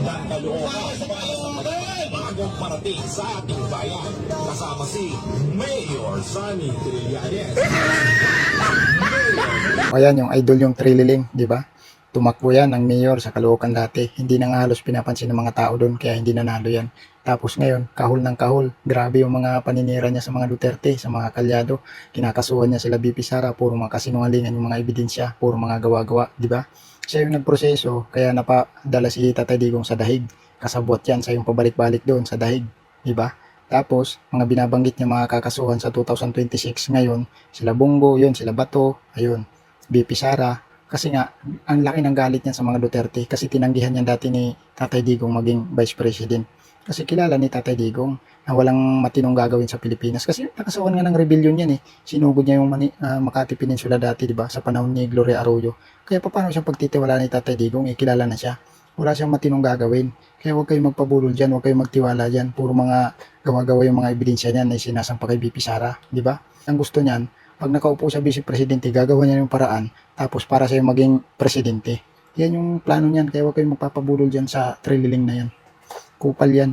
Dan Caloocan bagong parating sa ating bayan. Kasama si Mayor Sonny Trillanes. Ayan yung idol yung Trililing, di ba? Tumakbo yan ang mayor sa Caloocan dati. Hindi na nga halos pinapansin ng mga tao doon kaya hindi nanalo yan. Tapos ngayon, kahol ng kahol. Grabe yung mga paninira niya sa mga Duterte, sa mga kalyado. Kinakasuhan niya sila BP Sara, puro mga kasinungalingan yung mga ebidensya, puro mga gawa-gawa, di ba? Siya yung nagproseso, kaya napadala si Tatay Digong sa dahig. Kasabot yan sa yung pabalik-balik doon sa dahig, di ba? Tapos, mga binabanggit niya mga kakasuhan sa 2026 ngayon, sila Bongo, yun, sila Bato, ayun, BP Sara. Kasi nga, ang laki ng galit niya sa mga Duterte kasi tinanggihan niya dati ni Tatay Digong maging Vice President. Kasi kilala ni Tatay Digong na walang matinong gagawin sa Pilipinas. Kasi nakasuhan nga ng rebellion yan eh. Sinugod niya yung Makati Peninsula dati, di ba? Sa panahon ni Gloria Arroyo. Kaya paano siyang pagtitiwala ni Tatay Digong? Eh, kilala na siya. Wala siyang matinong gagawin. Kaya huwag kayong magpabulol dyan, huwag kayong magtiwala dyan. Puro mga gawa-gawa yung mga ebidensya niyan na sinasampa kay BP Sara, di ba? Ang gusto niyan, pag nakaupo sa vice presidente, gagawa niya yung paraan, tapos para sa'yo maging presidente. Yan yung plano niyan, kaya huwag kayong magpapabulol dyan sa Trililing na yan. Kupal yan.